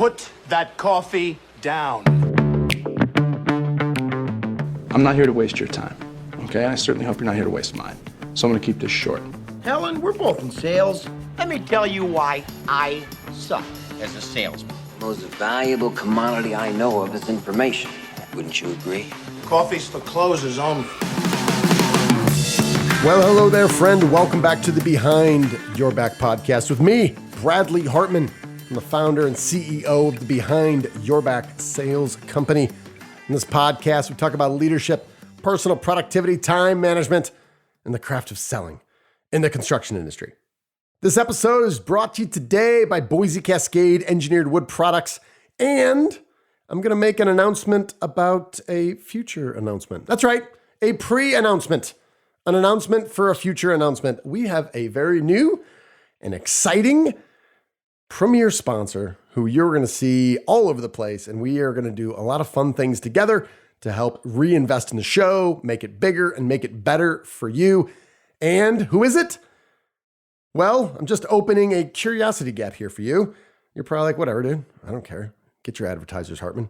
Put that coffee down. I'm not here to waste your time, okay? I certainly hope you're not here to waste mine. So I'm gonna keep this short. Helen, we're both in sales. Let me tell you why I suck as a salesman. Most valuable commodity I know of is information. Wouldn't you agree? Coffee's for closers only. Well, hello there, friend. Welcome back to the Behind Your Back podcast with me, Bradley Hartman. I'm the founder and CEO of the Behind Your Back Sales Company. In this podcast, we talk about leadership, personal productivity, time management, and the craft of selling in the construction industry. This episode is brought to you today by Boise Cascade Engineered Wood Products, and I'm going to make an announcement about a future announcement. That's right, a pre-announcement. An announcement for a future announcement. We have a very new and exciting premier sponsor who you're going to see all over the place, and we are going to do a lot of fun things together to help reinvest in the show, make it bigger and make it better for you. And who is it? Well, I'm just opening a curiosity gap here for you. You're probably like, whatever, dude. I don't care. Get your advertisers, Hartman.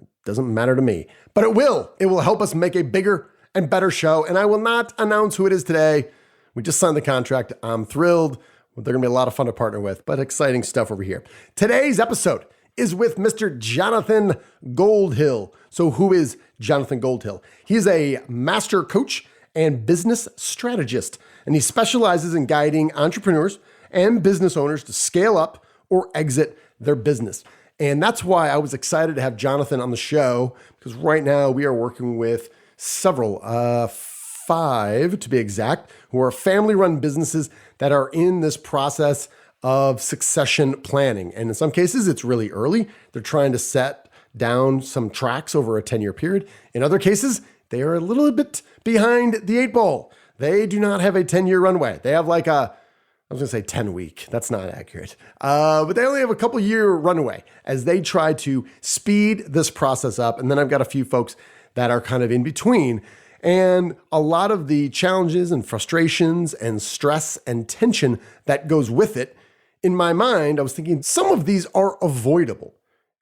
It doesn't matter to me. But it will. It will help us make a bigger and better show. And I will not announce who it is today. We just signed the contract. I'm thrilled. They're going to be a lot of fun to partner with, but exciting stuff over here. Today's episode is with Mr. Jonathan Goldhill. So who is Jonathan Goldhill? He's a master coach and business strategist, and he specializes in guiding entrepreneurs and business owners to scale up or exit their business. And that's why I was excited to have Jonathan on the show, because right now we are working with several, 5 to be exact, who are family-run businesses that are in this process of succession planning. And in some cases, it's really early. They're trying to set down some tracks over a 10-year period. In other cases, they are a little bit behind the 8 ball. They do not have a 10-year runway. They have like I was going to say 10 week. That's not accurate. But they only have a couple year runway as they try to speed this process up. And then I've got a few folks that are kind of in between. And a lot of the challenges and frustrations and stress and tension that goes with it, in my mind, I was thinking some of these are avoidable.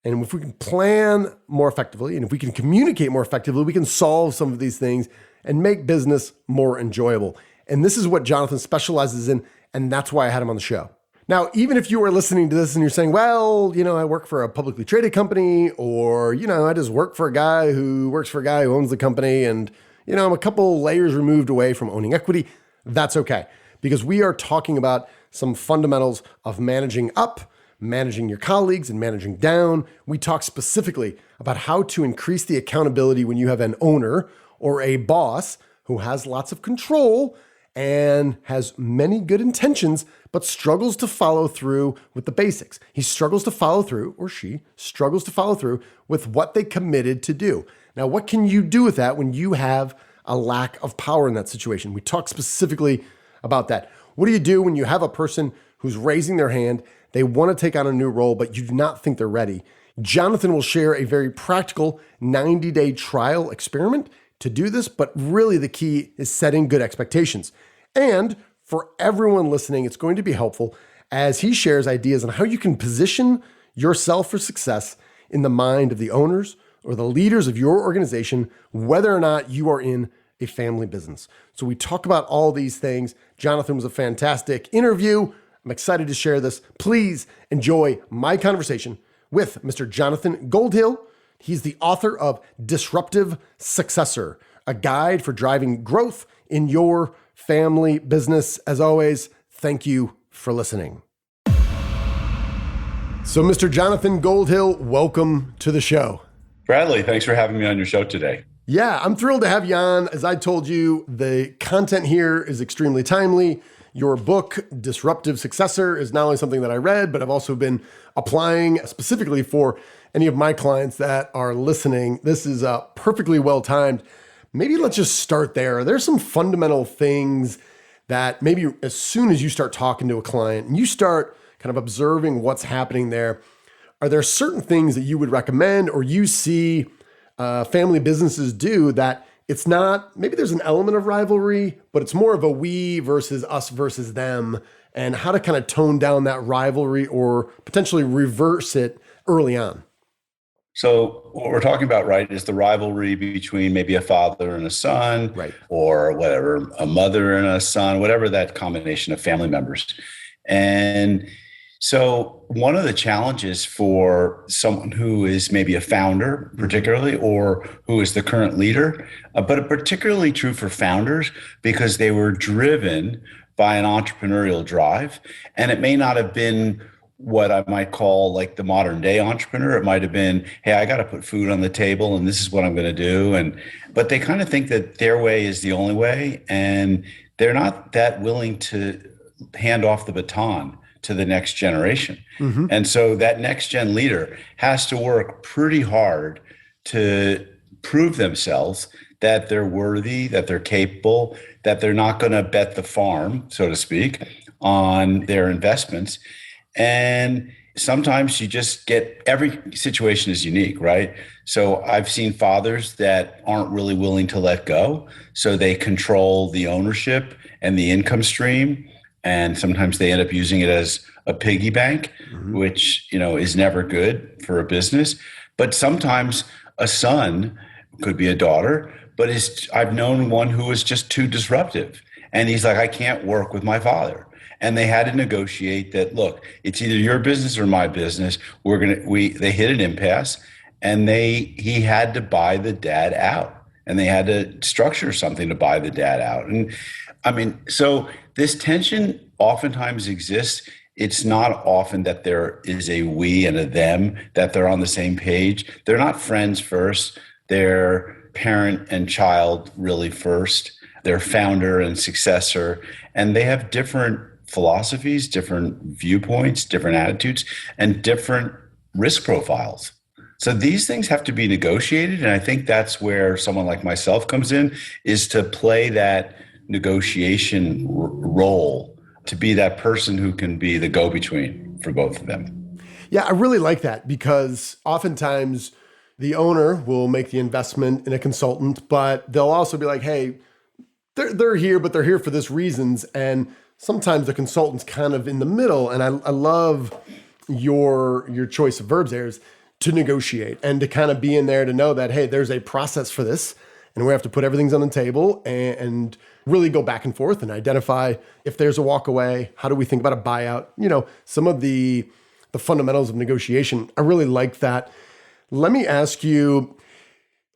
And if we can plan more effectively and if we can communicate more effectively, we can solve some of these things and make business more enjoyable. And this is what Jonathan specializes in, and that's why I had him on the show. Now, even if you are listening to this and you're saying, well, I work for a publicly traded company, or, I just work for a guy who works for a guy who owns the company, and, I'm a couple layers removed away from owning equity, that's okay. Because we are talking about some fundamentals of managing up, managing your colleagues, and managing down. We talk specifically about how to increase the accountability when you have an owner or a boss who has lots of control and has many good intentions, but struggles to follow through with the basics. He struggles to follow through, or she struggles to follow through with what they committed to do. Now, what can you do with that when you have a lack of power in that situation? We talk specifically about that. What do you do when you have a person who's raising their hand, they want to take on a new role, but you do not think they're ready? Jonathan will share a very practical 90-day trial experiment to do this, but really the key is setting good expectations. And for everyone listening, it's going to be helpful as he shares ideas on how you can position yourself for success in the mind of the owners or the leaders of your organization, whether or not you are in a family business. So we talk about all these things. Jonathan was a fantastic interview. I'm excited to share this. Please enjoy my conversation with Mr. Jonathan Goldhill. He's the author of Disruptive, Successor, a guide for driving growth in your family business. As always, thank you for listening. So, Mr. Jonathan Goldhill, welcome to the show. Bradley, thanks for having me on your show today. Yeah, I'm thrilled to have you on. As I told you, the content here is extremely timely. Your book, Disruptive Successor, is not only something that I read, but I've also been applying specifically for any of my clients that are listening. This is perfectly well-timed. Maybe let's just start there. There's some fundamental things that maybe as soon as you start talking to a client and you start kind of observing what's happening there, are there certain things that you would recommend or you see family businesses do that it's not, maybe there's an element of rivalry, but it's more of a we versus us versus them, and how to kind of tone down that rivalry or potentially reverse it early on? So what we're talking about, right, is the rivalry between maybe a father and a son, Right. or whatever, a mother and a son, whatever that combination of family members. And so one of the challenges for someone who is maybe a founder, particularly, or who is the current leader, but particularly true for founders because they were driven by an entrepreneurial drive. And it may not have been what I might call like the modern day entrepreneur. It might have been, hey, I got to put food on the table and this is what I'm going to do. But they kind of think that their way is the only way. And they're not that willing to hand off the baton to the next generation. And so that next gen leader has to work pretty hard to prove themselves that they're worthy, that they're capable, that they're not going to bet the farm, so to speak, on their investments. And sometimes you just get, every situation is unique, right? So I've seen fathers that aren't really willing to let go. So they control the ownership and the income stream. And sometimes they end up using it as a piggy bank, which, is never good for a business. But sometimes a son, could be a daughter, but I've known one who was just too disruptive. And he's like, I can't work with my father. And they had to negotiate that, look, it's either your business or my business. They hit an impasse, and he had to buy the dad out, and they had to structure something to buy the dad out. And I mean, so this tension oftentimes exists. It's not often that there is a we and a them, that they're on the same page. They're not friends first. They're parent and child really first. They're founder and successor. And they have different philosophies, different viewpoints, different attitudes, and different risk profiles. So these things have to be negotiated. And I think that's where someone like myself comes in, is to play that negotiation role, to be that person who can be the go-between for both of them. Yeah, I really like that, because oftentimes the owner will make the investment in a consultant, but they'll also be like, hey, they're here, but they're here for this reasons. And sometimes the consultant's kind of in the middle. And I love your choice of verbs there, is to negotiate and to kind of be in there to know that, hey, there's a process for this, and we have to put everything's on the table and really go back and forth and identify if there's a walk away. How do we think about a buyout? Some of the fundamentals of negotiation. I really like that. Let me ask you,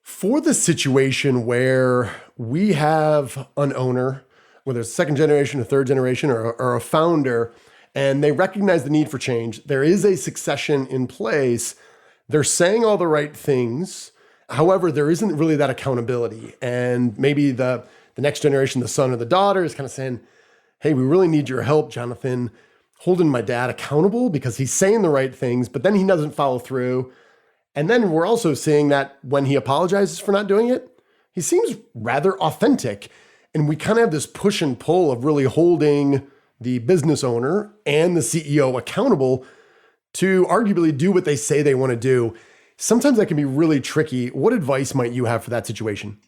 for the situation where we have an owner, whether it's second generation, a third generation, or a founder, and they recognize the need for change, there is a succession in place. They're saying all the right things. However, there isn't really that accountability. And maybe the next generation, the son or the daughter, is kind of saying, hey, we really need your help, Jonathan, holding my dad accountable because he's saying the right things, but then he doesn't follow through. And then we're also seeing that when he apologizes for not doing it, he seems rather authentic. And we kind of have this push and pull of really holding the business owner and the CEO accountable to arguably do what they say they want to do. Sometimes that can be really tricky. What advice might you have for that situation?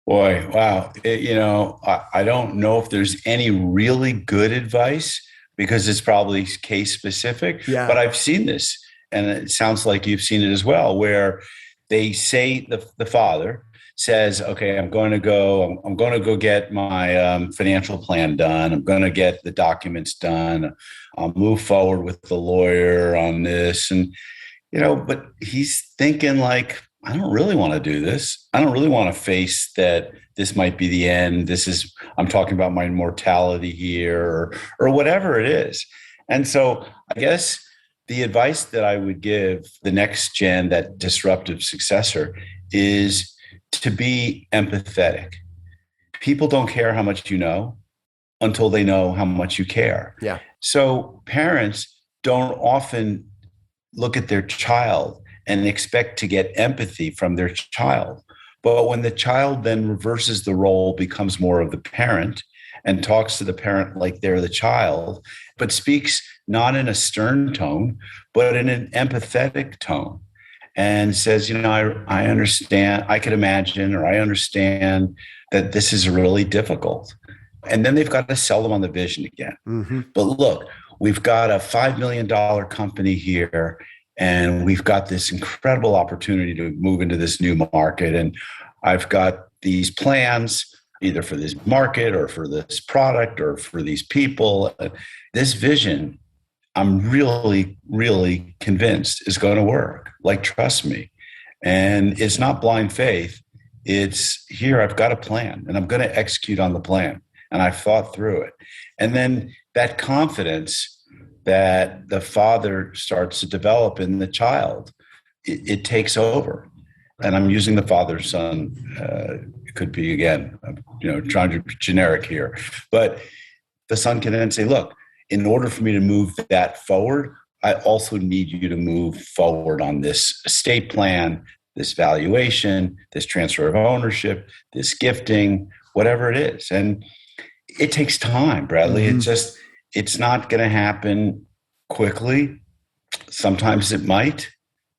Boy, wow. I don't know if there's any really good advice, because it's probably case specific, but I've seen this, and it sounds like you've seen it as well, where they say the father says, okay, I'm going to go get my financial plan done. I'm going to get the documents done. I'll move forward with the lawyer on this. And, but he's thinking like, I don't really want to do this. I don't really want to face that this might be the end. I'm talking about my mortality here, or whatever it is. And so I guess the advice that I would give the next gen, that disruptive successor, is to be empathetic. People don't care how much you know until they know how much you care. Yeah. So parents don't often look at their child and expect to get empathy from their child. But when the child then reverses the role, becomes more of the parent, and talks to the parent like they're the child, but speaks not in a stern tone, but in an empathetic tone, and says, I understand, I could imagine, or I understand that this is really difficult. And then they've got to sell them on the vision again. Mm-hmm. But look, we've got a $5 million company here, And we've got this incredible opportunity to move into this new market. And I've got these plans either for this market or for this product or for these people. This vision, I'm really, really convinced is going to work. Like, trust me. And it's not blind faith. It's here, I've got a plan and I'm going to execute on the plan. And I've thought through it. And then that confidence that the father starts to develop in the child, it takes over. And I'm using the father son. It could be, again, trying to be generic here. But the son can then say, look, in order for me to move that forward, I also need you to move forward on this estate plan, this valuation, this transfer of ownership, this gifting, whatever it is. And it takes time, Bradley. Mm-hmm. It's not going to happen quickly. Sometimes it might,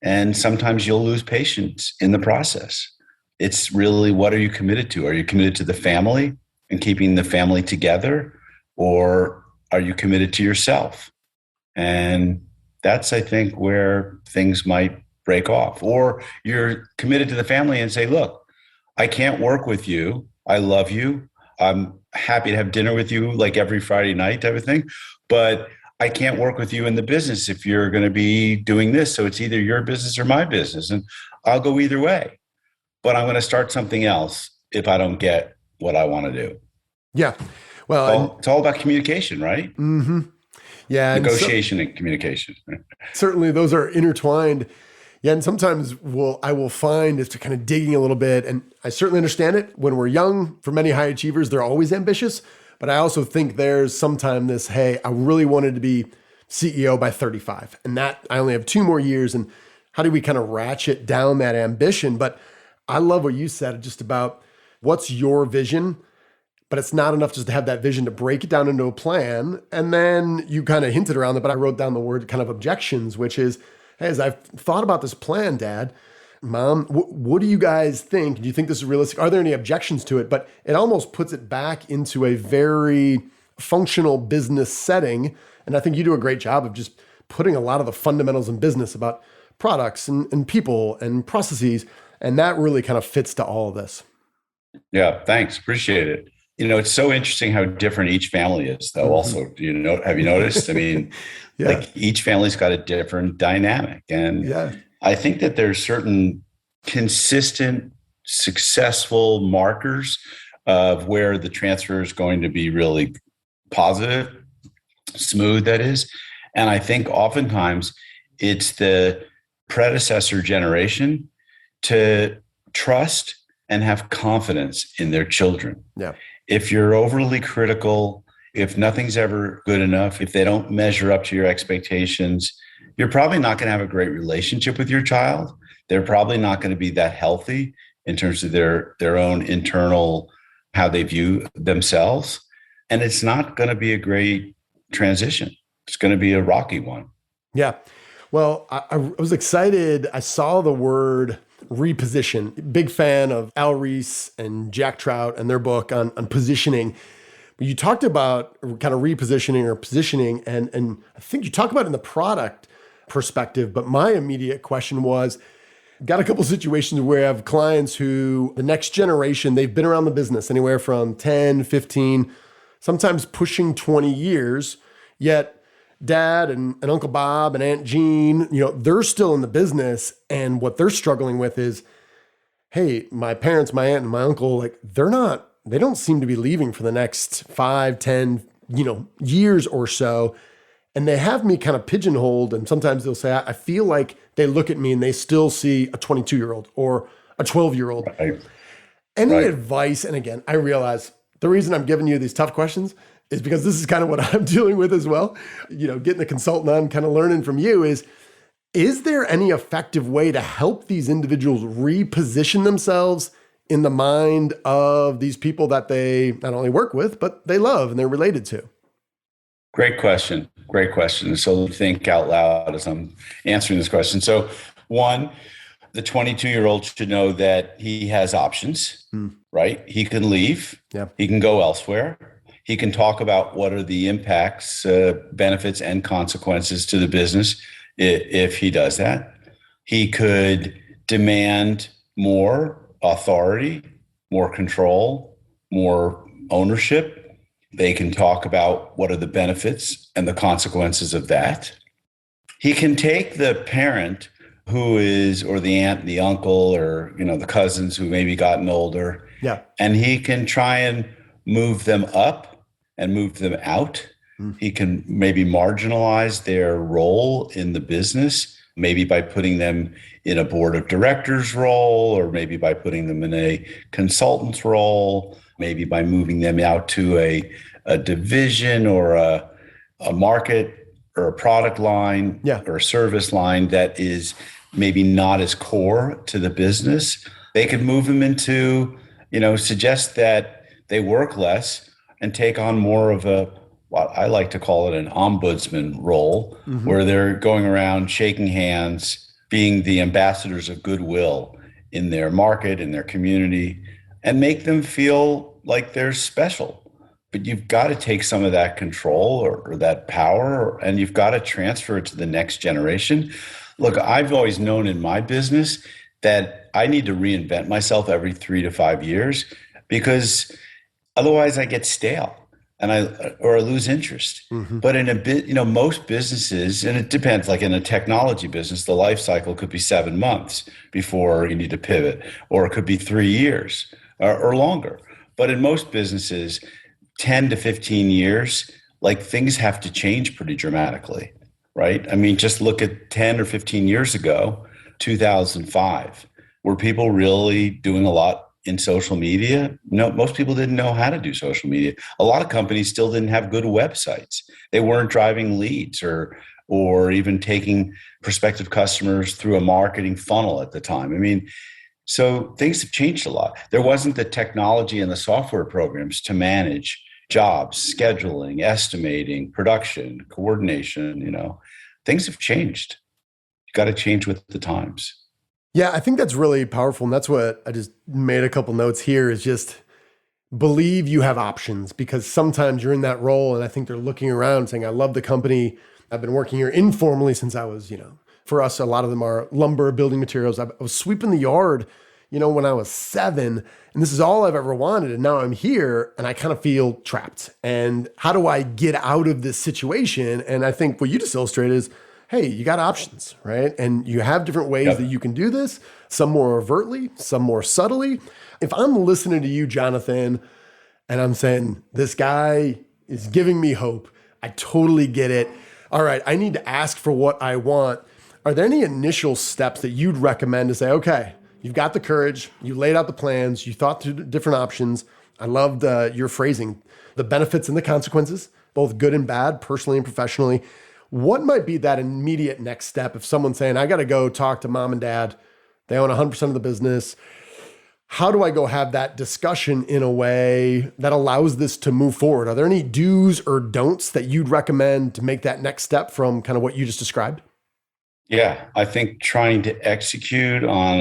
and sometimes you'll lose patience in the process. It's really, what are you committed to? Are you committed to the family and keeping the family together, or are you committed to yourself? And that's, I think, where things might break off. Or you're committed to the family and say, look, I can't work with you. I love you. I'm happy to have dinner with you like every Friday night type of thing, but I can't work with you in the business if you're going to be doing this. So it's either your business or my business, and I'll go either way. But I'm going to start something else if I don't get what I want to do. Yeah. Well, it's all about communication, right? Mm-hmm. Yeah. Negotiation and communication. Certainly those are intertwined. Yeah. And sometimes I will find, after kind of digging a little bit, and I certainly understand it. When we're young, for many high achievers, they're always ambitious. But I also think there's sometime this, hey, I really wanted to be CEO by 35, and that I only have 2 more years. And how do we kind of ratchet down that ambition? But I love what you said just about what's your vision, but it's not enough just to have that vision to break it down into a plan. And then you kind of hinted around it, but I wrote down the word kind of objections, which is, hey, as I've thought about this plan, Dad, Mom, what do you guys think? Do you think this is realistic? Are there any objections to it? But it almost puts it back into a very functional business setting. And I think you do a great job of just putting a lot of the fundamentals in business about products and people and processes. And that really kind of fits to all of this. Yeah, thanks. Appreciate it. It's so interesting how different each family is, though. Also, have you noticed? I mean, yeah. Like, each family's got a different dynamic. And yeah. I think that there's certain consistent, successful markers of where the transfer is going to be really positive, smooth, that is. And I think oftentimes it's the predecessor generation to trust and have confidence in their children. Yeah. If you're overly critical, if nothing's ever good enough, if they don't measure up to your expectations, you're probably not going to have a great relationship with your child. They're probably not going to be that healthy in terms of their own internal, how they view themselves. And it's not going to be a great transition. It's going to be a rocky one. Yeah. Well, I was excited. I saw the word reposition. Big fan of Al Ries and Jack Trout and their book on positioning. You talked about kind of repositioning or positioning, and I think you talk about it in the product perspective, but my immediate question was, got a couple of situations where I have clients who, the next generation, they've been around the business anywhere from 10, 15, sometimes pushing 20 years, yet Dad and Uncle Bob and Aunt Jean, they're still in the business. And what they're struggling with is, hey, my parents, my aunt and my uncle, they don't seem to be leaving for the next 5, 10, years or so. And they have me kind of pigeonholed. And sometimes they'll say, I feel like they look at me and they still see a 22-year-old or a 12-year-old. Right. Any advice? And again, I realize the reason I'm giving you these tough questions is because this is kind of what I'm dealing with as well. Getting a consultant on, kind of learning from you is there any effective way to help these individuals reposition themselves in the mind of these people that they not only work with, but they love and they're related to? Great question. Great question. So think out loud as I'm answering this question. So one, the 22-year-old should know that he has options, right? He can leave. Yeah. He can go elsewhere. He can talk about what are the impacts, benefits, and consequences to the business if he does that. He could demand more authority, more control, more ownership. They can talk about what are the benefits and the consequences of that. He can take the parent who is, or the aunt, the uncle, or, the cousins who maybe gotten older. Yeah. And he can try and move them up and move them out. He can maybe marginalize their role in the business, maybe by putting them in a board of directors role, or maybe by putting them in a consultant's role, maybe by moving them out to a division or a market or a product line or a service line that is maybe not as core to the business. They could move them into, suggest that they work less and take on more of what I like to call it an ombudsman role, where they're going around shaking hands, being the ambassadors of goodwill in their market, in their community, and make them feel like they're special. But you've got to take some of that control or that power, and you've got to transfer it to the next generation. Look, I've always known in my business that I need to reinvent myself every 3 to 5 years, because otherwise I get stale and I lose interest. But in most businesses, and it depends, like in a technology business, the life cycle could be 7 months before you need to pivot, or it could be 3 years or longer. But in most businesses, 10 to 15 years, like things have to change pretty dramatically, right? I mean, just look at 10 or 15 years ago, 2005, were people really doing a lot in social media? No, most people didn't know how to do social media. A lot of companies still didn't have good websites. They weren't driving leads or even taking prospective customers through a marketing funnel at the time. I mean, so things have changed a lot. There wasn't the technology and the software programs to manage jobs, scheduling, estimating, production, coordination. Things have changed. You got to change with the times. Yeah, I think that's really powerful. And that's what I just made a couple notes here, is just believe you have options, because sometimes you're in that role and I think they're looking around saying, I love the company. I've been working here informally since I was, for us, a lot of them are lumber, building materials. I was sweeping the yard, when I was 7, and this is all I've ever wanted. And now I'm here and I kind of feel trapped. And how do I get out of this situation? And I think what you just illustrated is, hey, you got options, right? And you have different ways that you can do this, some more overtly, some more subtly. If I'm listening to you, Jonathan, and I'm saying, this guy is giving me hope, I totally get it. All right, I need to ask for what I want. Are there any initial steps that you'd recommend to say, okay, you've got the courage, you laid out the plans, you thought through different options. I loved your phrasing, the benefits and the consequences, both good and bad, personally and professionally. What might be that immediate next step if someone's saying, I got to go talk to mom and dad, they own 100% of the business. How do I go have that discussion in a way that allows this to move forward? Are there any do's or don'ts that you'd recommend to make that next step from kind of what you just described? Yeah, I think trying to execute on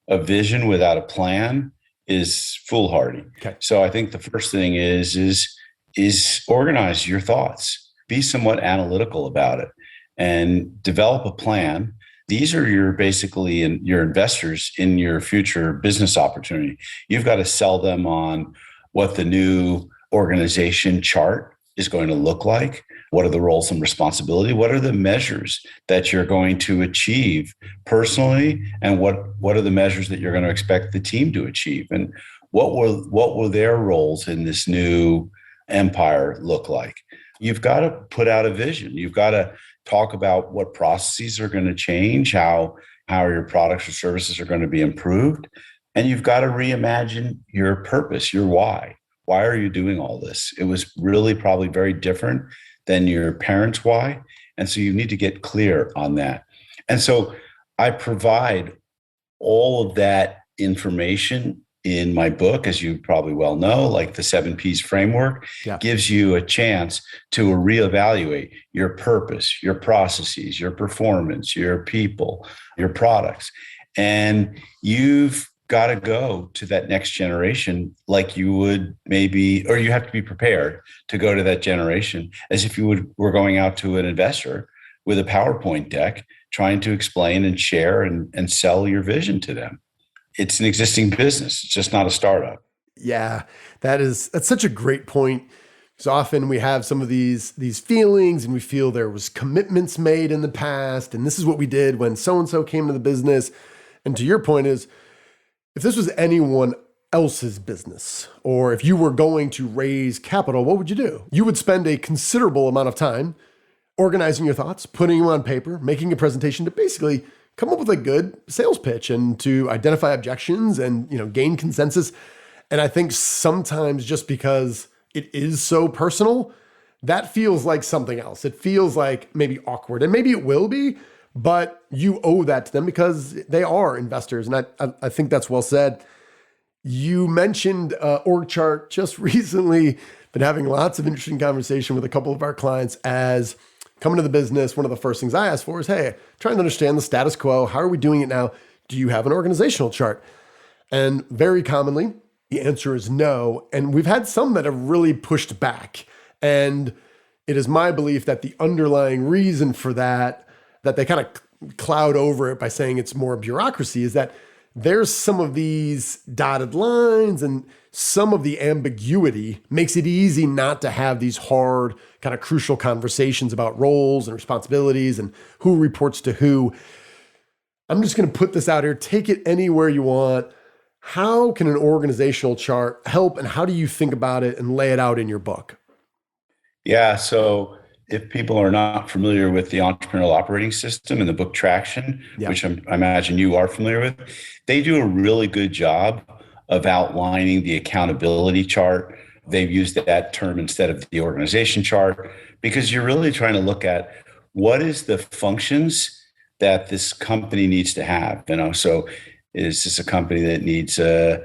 a vision without a plan is foolhardy. Okay. So I think the first thing is organize your thoughts. Be somewhat analytical about it and develop a plan. These are your investors in your future business opportunity. You've got to sell them on what the new organization chart is going to look like. What are the roles and responsibility? What are the measures that you're going to achieve personally? And what are the measures that you're going to expect the team to achieve? And what will their roles in this new empire look like? You've got to put out a vision. You've got to talk about what processes are going to change, how your products or services are going to be improved. And you've got to reimagine your purpose, your why. Why are you doing all this? It was really probably very different than your parents' why. And so you need to get clear on that. And so I provide all of that information in my book, as you probably well know, like the 7 P's framework gives you a chance to reevaluate your purpose, your processes, your performance, your people, your products. And you've got to go to that next generation like you would maybe, or you have to be prepared to go to that generation as if you were going out to an investor with a PowerPoint deck trying to explain and share and sell your vision to them. It's an existing business. It's just not a startup. Yeah, that's such a great point. So often we have some of these feelings and we feel there was commitments made in the past. And this is what we did when so-and-so came to the business. And to your point is, if this was anyone else's business, or if you were going to raise capital, what would you do? You would spend a considerable amount of time organizing your thoughts, putting them on paper, making a presentation to basically come up with a good sales pitch and to identify objections and, gain consensus. And I think sometimes just because it is so personal, that feels like something else. It feels like maybe awkward, and maybe it will be, but you owe that to them because they are investors. And I think that's well said. You mentioned org chart just recently. Been having lots of interesting conversation with a couple of our clients as coming to the business. One of the first things I ask for is, hey, trying to understand the status quo. How are we doing it now? Do you have an organizational chart? And very commonly, the answer is no. And we've had some that have really pushed back. And it is my belief that the underlying reason for that they kind of cloud over it by saying it's more bureaucracy, is that there's some of these dotted lines and some of the ambiguity makes it easy not to have these hard, kind of crucial conversations about roles and responsibilities and who reports to who. I'm just going to put this out here. Take it anywhere you want. How can an organizational chart help, and how do you think about it and lay it out in your book? Yeah. So if people are not familiar with the entrepreneurial operating system and the book Traction, which I imagine you are familiar with, they do a really good job of outlining the accountability chart. They've used that term instead of the organization chart because you're really trying to look at what is the functions that this company needs to have. So is this a company that needs a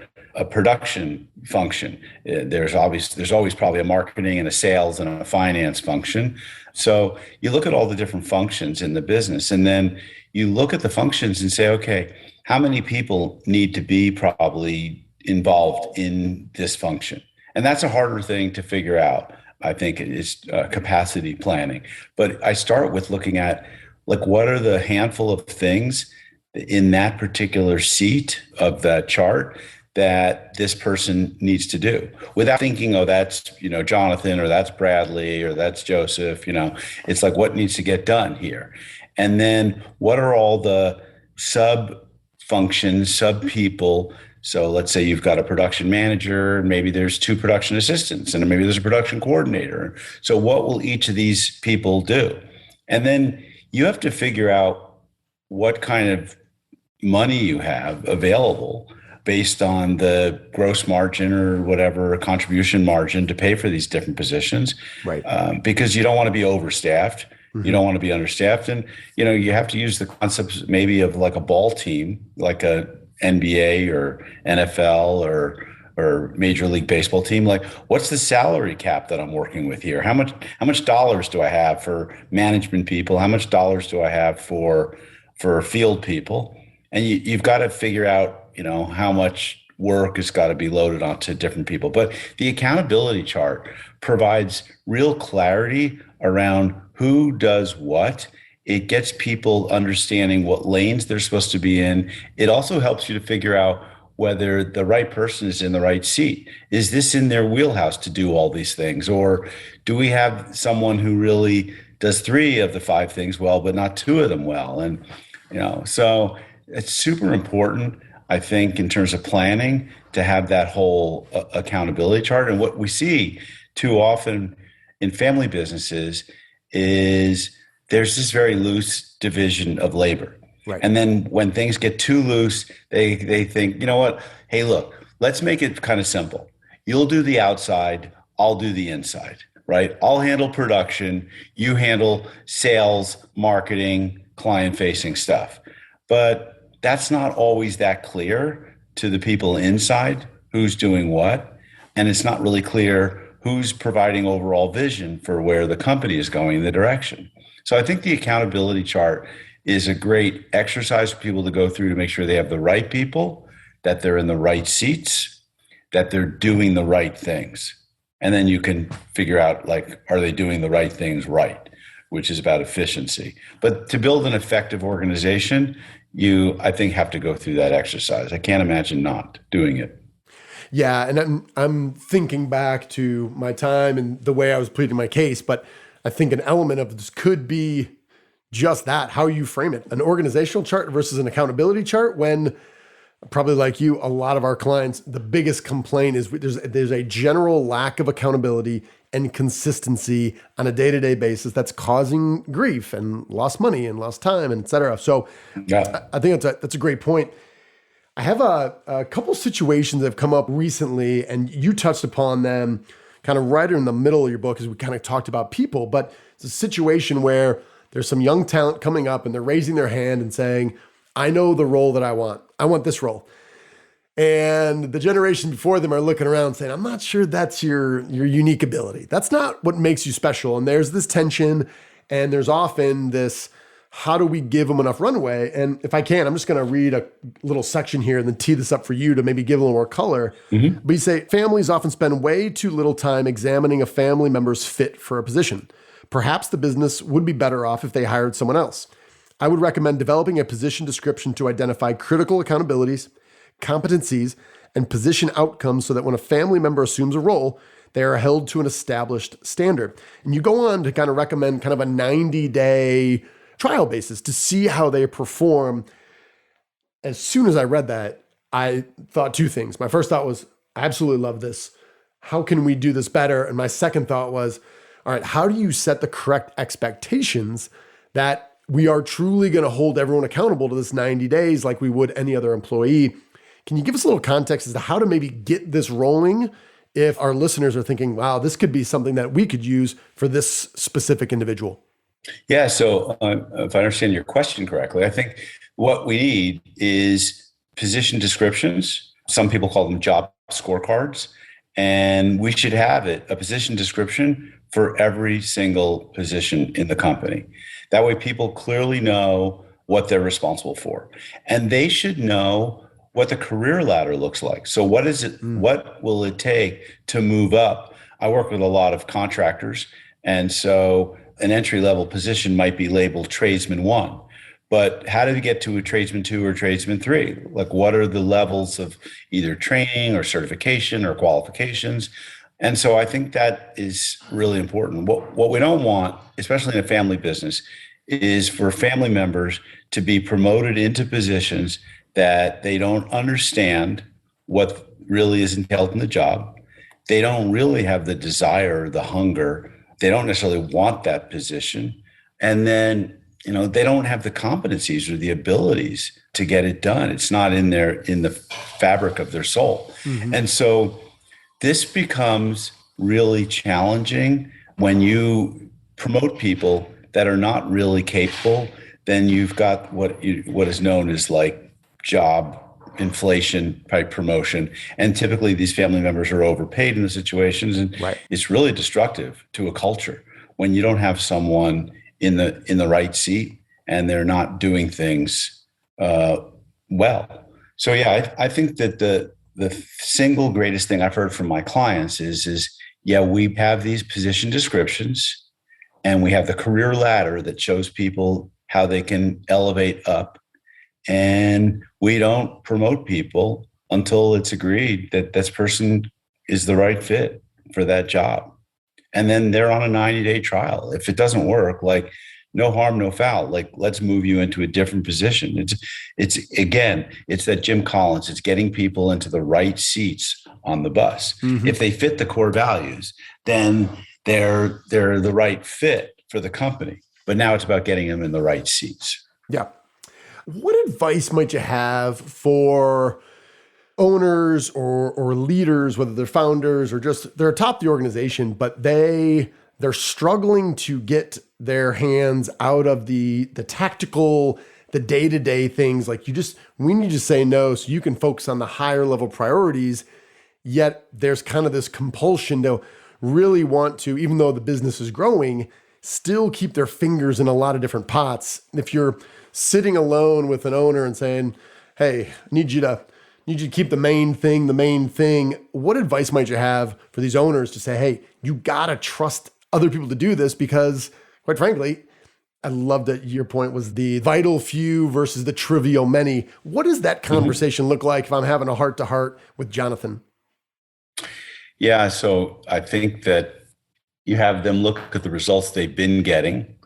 production function? There's always probably a marketing and a sales and a finance function. So you look at all the different functions in the business, and then you look at the functions and say, okay, how many people need to be probably involved in this function? And that's a harder thing to figure out. I think it is capacity planning. But I start with looking at what are the handful of things in that particular seat of that chart that this person needs to do without thinking, oh, that's, Jonathan, or that's Bradley, or that's Joseph. It's like, what needs to get done here? And then what are all the sub functions, sub people? So let's say you've got a production manager, maybe there's 2 production assistants, and maybe there's a production coordinator. So what will each of these people do? And then you have to figure out what kind of money you have available based on the gross margin or whatever contribution margin to pay for these different positions. Right. Because you don't want to be overstaffed. Mm-hmm. You don't want to be understaffed. And, you have to use the concepts maybe of like a ball team, like a NBA or NFL or Major League Baseball team. Like, what's the salary cap that I'm working with here? How much dollars do I have for management people? How much dollars do I have for field people? And you've got to figure out, how much work has got to be loaded onto different people. But the accountability chart provides real clarity around who does what. It gets people understanding what lanes they're supposed to be in. It also helps you to figure out whether the right person is in the right seat. Is this in their wheelhouse to do all these things? Or do we have someone who really does 3 of the 5 things well, but not 2 of them well? And, so it's super important, I think, in terms of planning, to have that whole accountability chart. And what we see too often in family businesses is there's this very loose division of labor. Right. And then when things get too loose, they think, you know what? Hey, look, let's make it kind of simple. You'll do the outside, I'll do the inside, right? I'll handle production, you handle sales, marketing, client-facing stuff. But that's not always that clear to the people inside who's doing what. And it's not really clear who's providing overall vision for where the company is going, the direction. So I think the accountability chart is a great exercise for people to go through to make sure they have the right people, that they're in the right seats, that they're doing the right things. And then you can figure out, are they doing the right things right? which is about efficiency. But to build an effective organization, I think, have to go through that exercise. I can't imagine not doing it. Yeah, and I'm thinking back to my time and the way I was pleading my case, but I think an element of this could be just that, how you frame it. An organizational chart versus an accountability chart, when probably like you, a lot of our clients, the biggest complaint is there's a general lack of accountability and consistency on a day-to-day basis that's causing grief and lost money and lost time, and et cetera. So Yeah. I think that's a great point. I have a couple situations that have come up recently, and you touched upon them kind of right in the middle of your book as we kind of talked about people, but it's a situation where there's some young talent coming up and they're raising their hand and saying, I know the role that I want. I want this role. And the generation before them are looking around saying, I'm not sure that's your unique ability. That's not what makes you special. And there's this tension, and there's often this, how do we give them enough runway? And if I can, I'm just going to read a little section here and then tee this up for you to maybe give a little more color. Mm-hmm. But you say, families often spend way too little time examining a family member's fit for a position. Perhaps the business would be better off if they hired someone else. I would recommend developing a position description to identify critical accountabilities, competencies, and position outcomes so that when a family member assumes a role, they are held to an established standard. And you go on to kind of recommend kind of a 90-day trial basis to see how they perform. As soon as I read that, I thought two things. My first thought was, I absolutely love this. How can we do this better? And my second thought was, all right, how do you set the correct expectations that we are truly going to hold everyone accountable to this 90 days like we would any other employee? Can you give us a little context as to how to maybe get this rolling if our listeners are thinking, wow, this could be something that we could use for this specific individual? Yeah. So if I understand your question correctly, I think what we need is position descriptions. Some people call them job scorecards. And we should have a position description for every single position in the company. That way people clearly know what they're responsible for. And they should know what the career ladder looks like. So what is it? What will it take to move up? I work with a lot of contractors. And so an entry-level position might be labeled tradesman 1. But how do we get to a tradesman 2 or tradesman 3? Like, what are the levels of either training or certification or qualifications? And so I think that is really important. What we don't want, especially in a family business, is for family members to be promoted into positions that they don't understand what really is entailed in the job. They don't really have the desire, the hunger. They don't necessarily want that position. And then, they don't have the competencies or the abilities to get it done. It's not in the fabric of their soul. Mm-hmm. And so this becomes really challenging when you promote people that are not really capable. Then you've got what is known as like job inflation type promotion. And typically these family members are overpaid in the situations. And right. It's really destructive to a culture when you don't have someone in the right seat and they're not doing things well. So yeah, I think that the single greatest thing I've heard from my clients is we have these position descriptions and we have the career ladder that shows people how they can elevate up. And we don't promote people until it's agreed that this person is the right fit for that job. And then they're on a 90-day trial. If it doesn't work, like no harm, no foul, like let's move you into a different position. It's that Jim Collins, it's getting people into the right seats on the bus. Mm-hmm. If they fit the core values, then they're the right fit for the company. But now it's about getting them in the right seats. Yeah. What advice might you have for owners or leaders, whether they're founders or just they're atop the organization, but they're struggling to get their hands out of the tactical, the day-to-day things? Like we need to say no so you can focus on the higher level priorities. Yet there's kind of this compulsion to really want to, even though the business is growing, still keep their fingers in a lot of different pots. If you're sitting alone with an owner and saying, hey, I need you to keep the main thing. What advice might you have for these owners to say, hey, you got to trust other people to do this because, quite frankly, I love that your point was the vital few versus the trivial many. What does that conversation look like if I'm having a heart-to-heart with Jonathan? Yeah, so I think that you have them look at the results they've been getting.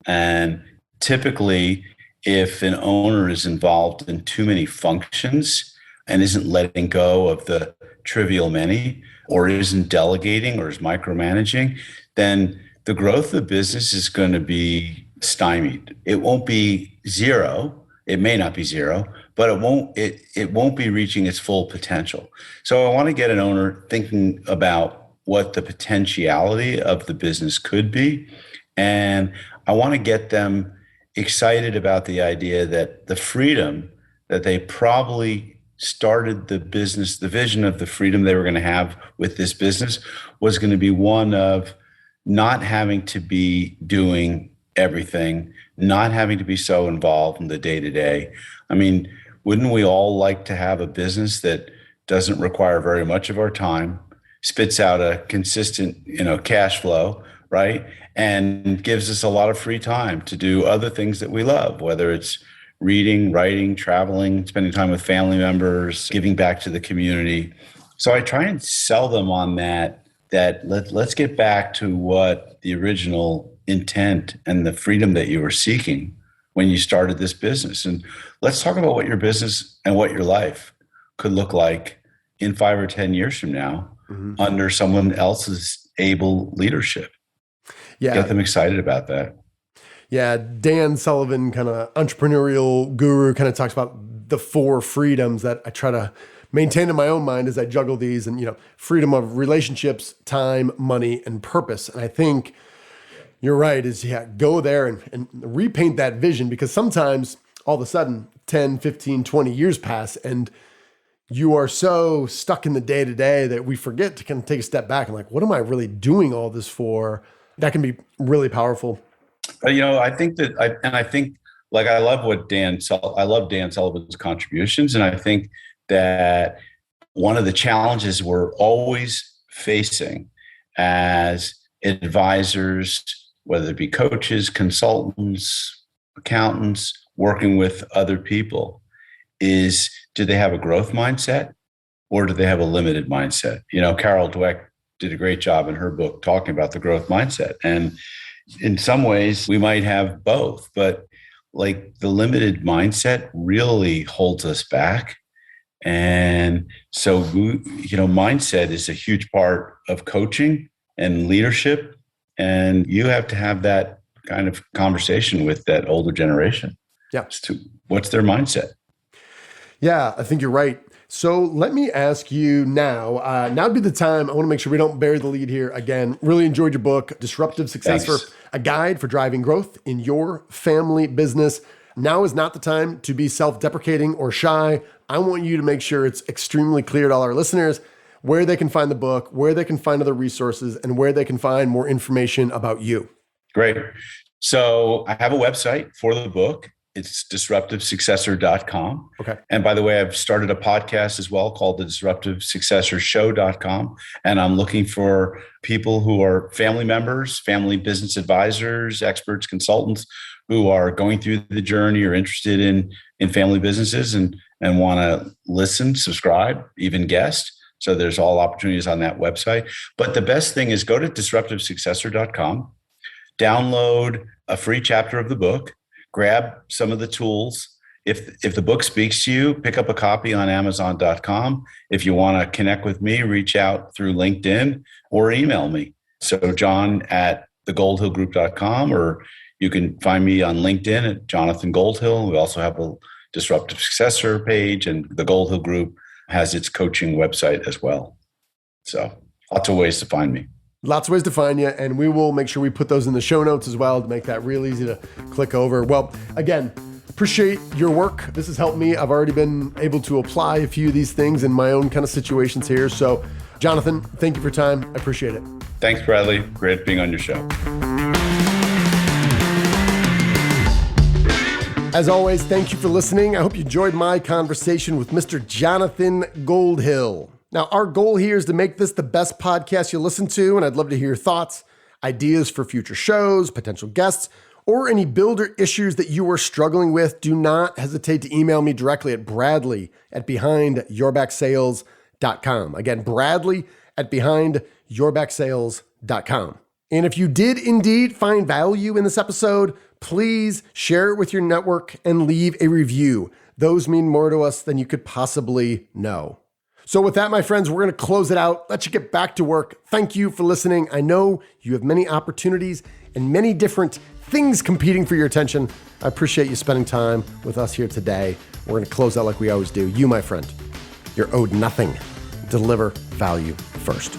And typically, if an owner is involved in too many functions and isn't letting go of the trivial many, or isn't delegating or is micromanaging, then the growth of the business is going to be stymied. It won't be zero. It may not be zero, but it won't be reaching its full potential. So I want to get an owner thinking about what the potentiality of the business could be. And I want to get them excited about the idea that the freedom that they probably started the business, the vision of the freedom they were going to have with this business was going to be one of not having to be doing everything, not having to be so involved in the day-to-day. I mean, wouldn't we all like to have a business that doesn't require very much of our time, spits out a consistent, cash flow, right? And gives us a lot of free time to do other things that we love, whether it's reading, writing, traveling, spending time with family members, giving back to the community. So I try and sell them on that let's get back to what the original intent and the freedom that you were seeking when you started this business. And let's talk about what your business and what your life could look like in 5 or 10 years from now under someone else's able leadership. Yeah. Get them excited about that. Yeah. Dan Sullivan, kind of entrepreneurial guru, kind of talks about the 4 freedoms that I try to maintain in my own mind as I juggle these, and, freedom of relationships, time, money, and purpose. And I think you're right, go there and repaint that vision, because sometimes all of a sudden 10, 15, 20 years pass and you are so stuck in the day-to-day that we forget to kind of take a step back and what am I really doing all this for? That can be really powerful. I think I love Dan Sullivan's contributions. And I think that one of the challenges we're always facing as advisors, whether it be coaches, consultants, accountants, working with other people, is do they have a growth mindset or do they have a limited mindset? Carol Dweck did a great job in her book talking about the growth mindset. And in some ways we might have both, but the limited mindset really holds us back. And so, mindset is a huge part of coaching and leadership. And you have to have that kind of conversation with that older generation. Yeah. As to what's their mindset. Yeah, I think you're right. So let me ask you now, now would be the time. I want to make sure we don't bury the lead here again. Really enjoyed your book, Disruptive, Successor, a guide for driving growth in your family business. Now is not the time to be self-deprecating or shy. I want you to make sure it's extremely clear to all our listeners where they can find the book, where they can find other resources, and where they can find more information about you. Great. So I have a website for the book. It's disruptivesuccessor.com. Okay. And by the way, I've started a podcast as well called the disruptivesuccessorshow.com. And I'm looking for people who are family members, family business advisors, experts, consultants who are going through the journey or interested in family businesses and want to listen, subscribe, even guest. So there's all opportunities on that website. But the best thing is go to disruptivesuccessor.com, download a free chapter of the book, grab some of the tools. If the book speaks to you, pick up a copy on Amazon.com. If you want to connect with me, reach out through LinkedIn or email me. So john@thegoldhillgroup.com, or you can find me on LinkedIn at Jonathan Goldhill. We also have a Disruptive Successor page, and the Goldhill Group has its coaching website as well. So lots of ways to find me. Lots of ways to find you, and we will make sure we put those in the show notes as well to make that real easy to click over. Well, again, appreciate your work. This has helped me. I've already been able to apply a few of these things in my own kind of situations here. So, Jonathan, thank you for your time. I appreciate it. Thanks, Bradley. Great being on your show. As always, thank you for listening. I hope you enjoyed my conversation with Mr. Jonathan Goldhill. Now, our goal here is to make this the best podcast you listen to, and I'd love to hear your thoughts, ideas for future shows, potential guests, or any builder issues that you are struggling with, do not hesitate to email me directly at bradley@behindyourbacksales.com. Again, bradley@behindyourbacksales.com. And if you did indeed find value in this episode, please share it with your network and leave a review. Those mean more to us than you could possibly know. So with that, my friends, we're going to close it out. Let you get back to work. Thank you for listening. I know you have many opportunities and many different things competing for your attention. I appreciate you spending time with us here today. We're going to close out like we always do. You, my friend, you're owed nothing. Deliver value first.